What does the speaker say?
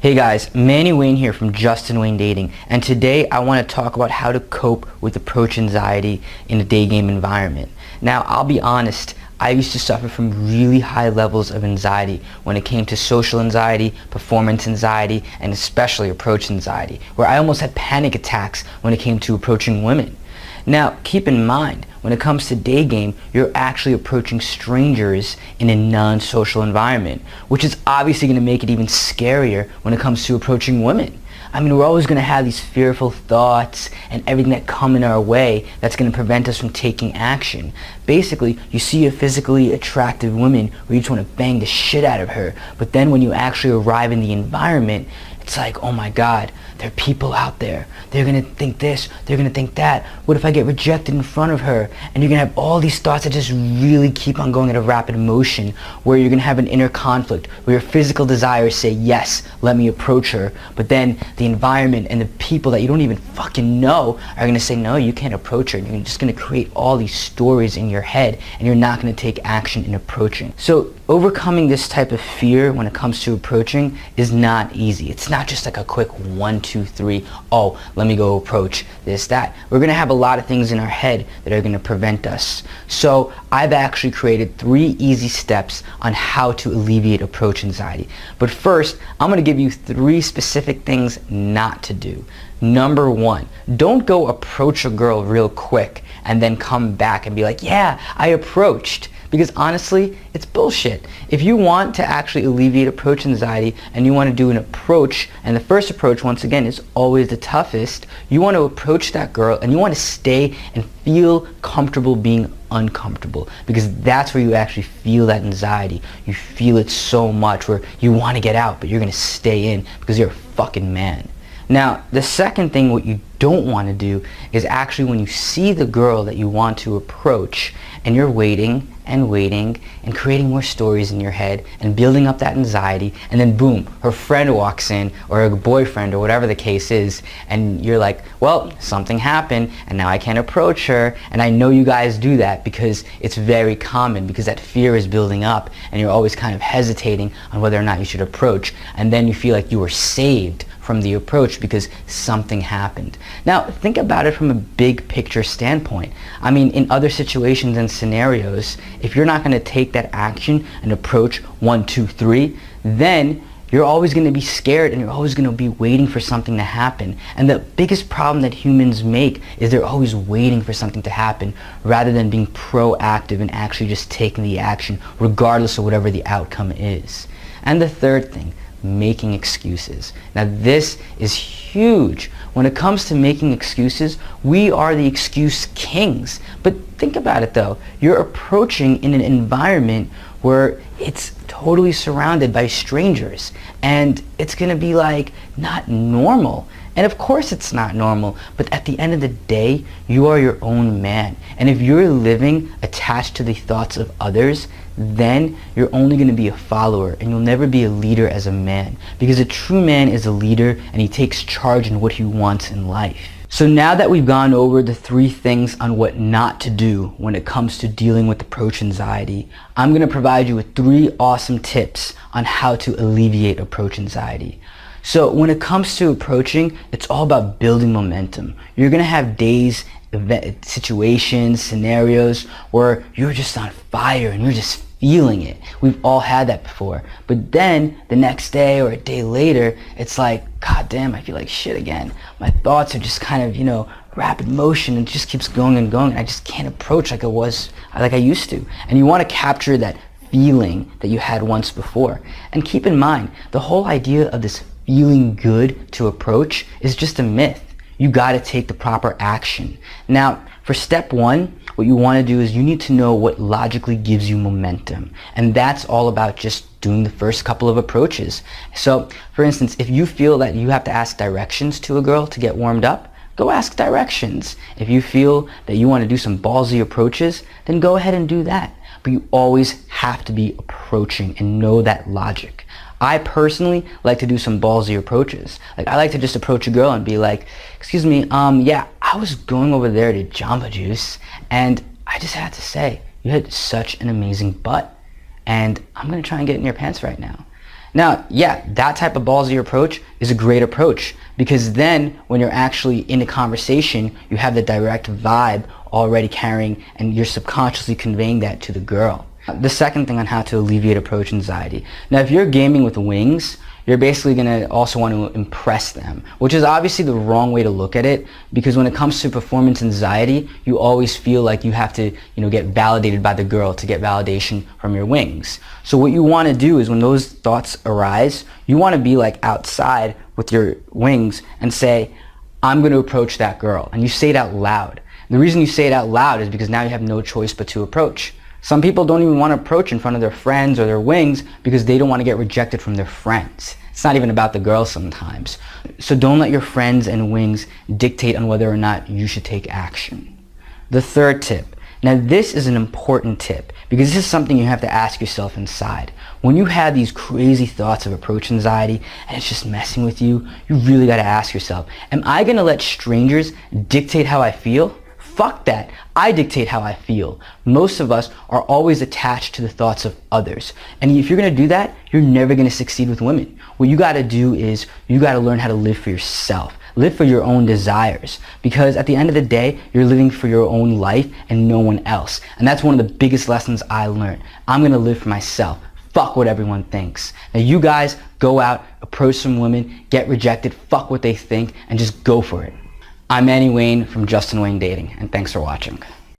Hey guys, Manny Wayne here from Justin Wayne Dating, and today I want to talk about how to cope with approach anxiety in a day game environment. Now, I'll be honest, I used to suffer from really high levels of anxiety when it came to social anxiety, performance anxiety, and especially approach anxiety, where I almost had panic attacks when it came to approaching women. Now, keep in mind, when it comes to day game, you're actually approaching strangers in a non-social environment, which is obviously going to make it even scarier when it comes to approaching women. I mean, we're always going to have these fearful thoughts and everything that come in our way that's going to prevent us from taking action. Basically, you see a physically attractive woman where you just want to bang the shit out of her, but then when you actually arrive in the environment, it's like, oh my God, there are people out there. They're going to think this, they're going to think that. What if I get rejected in front of her? And you're going to have all these thoughts that just really keep on going at a rapid motion, where you're going to have an inner conflict, where your physical desires say, yes, let me approach her. But then the environment and the people that you don't even fucking know are going to say, no, you can't approach her. And you're just going to create all these stories in your head, and you're not going to take action in approaching. So overcoming this type of fear when it comes to approaching is not easy. It's not just like a quick 1, 2, 3, oh, let me go approach this, that. We're going to have a lot of things in our head that are going to prevent us. So I've actually created 3 easy steps on how to alleviate approach anxiety. But first, I'm going to give you 3 specific things not to do. Number 1, don't go approach a girl real quick and then come back and be like, yeah, I approached. Because honestly, it's bullshit. If you want to actually alleviate approach anxiety and you want to do an approach, and the first approach, once again, is always the toughest, you want to approach that girl and you want to stay and feel comfortable being uncomfortable, because that's where you actually feel that anxiety. You feel it so much where you want to get out, but you're going to stay in because you're a fucking man. Now, the second thing, what you don't want to do is actually when you see the girl that you want to approach and you're waiting and creating more stories in your head and building up that anxiety, and then boom, her friend walks in, or her boyfriend, or whatever the case is, and you're like, well, something happened and now I can't approach her. And I know you guys do that because it's very common, because that fear is building up and you're always kind of hesitating on whether or not you should approach, and then you feel like you were saved from the approach because something happened. Now, think about it from a big picture standpoint. I mean, in other situations and scenarios, if you're not going to take that action and approach 1, 2, 3, then you're always going to be scared and you're always going to be waiting for something to happen. And the biggest problem that humans make is they're always waiting for something to happen rather than being proactive and actually just taking the action regardless of whatever the outcome is. And the third thing, making excuses. Now, this is huge. When it comes to making excuses, we are the excuse kings. But think about it though. You're approaching in an environment where it's totally surrounded by strangers, and it's gonna be like not normal. And of course it's not normal, but at the end of the day, you are your own man. And if you're living attached to the thoughts of others, then you're only going to be a follower and you'll never be a leader as a man. Because a true man is a leader and he takes charge in what he wants in life. So now that we've gone over the 3 things on what not to do when it comes to dealing with approach anxiety, I'm going to provide you with 3 awesome tips on how to alleviate approach anxiety. So when it comes to approaching, it's all about building momentum. You're going to have days, situations, scenarios where you're just on fire and you're just feeling it. We've all had that before. But then the next day or a day later, it's like, God damn, I feel like shit again. My thoughts are just kind of, rapid motion, and it just keeps going and going. And I just can't approach like I used to. And you want to capture that feeling that you had once before. And keep in mind, the whole idea of this feeling good to approach is just a myth. You got to take the proper action. Now, for step 1, what you want to do is you need to know what logically gives you momentum. And that's all about just doing the first couple of approaches. So, for instance, if you feel that you have to ask directions to a girl to get warmed up, go ask directions. If you feel that you want to do some ballsy approaches, then go ahead and do that. But you always have to be approaching and know that logic. I personally like to do some ballsy approaches. Like, I like to just approach a girl and be like, excuse me, yeah, I was going over there to Jamba Juice, and I just had to say, you had such an amazing butt, and I'm going to try and get in your pants right now. Now, yeah, that type of ballsy approach is a great approach because then when you're actually in a conversation, you have the direct vibe already carrying and you're subconsciously conveying that to the girl. The second thing on how to alleviate approach anxiety. Now, if you're gaming with wings, you're basically going to also want to impress them, which is obviously the wrong way to look at it because when it comes to performance anxiety, you always feel like you have to, get validated by the girl to get validation from your wings. So what you want to do is when those thoughts arise, you want to be like outside with your wings and say, I'm going to approach that girl. And you say it out loud. And the reason you say it out loud is because now you have no choice but to approach. Some people don't even want to approach in front of their friends or their wings because they don't want to get rejected from their friends. It's not even about the girl sometimes. So don't let your friends and wings dictate on whether or not you should take action. The third tip. Now this is an important tip because this is something you have to ask yourself inside. When you have these crazy thoughts of approach anxiety and it's just messing with you, you really got to ask yourself, am I going to let strangers dictate how I feel? Fuck that. I dictate how I feel. Most of us are always attached to the thoughts of others. And if you're going to do that, you're never going to succeed with women. What you got to do is you got to learn how to live for yourself. Live for your own desires. Because at the end of the day, you're living for your own life and no one else. And that's one of the biggest lessons I learned. I'm going to live for myself. Fuck what everyone thinks. Now you guys go out, approach some women, get rejected, fuck what they think, and just go for it. I'm Manny Wayne from Justin Wayne Dating, and thanks for watching.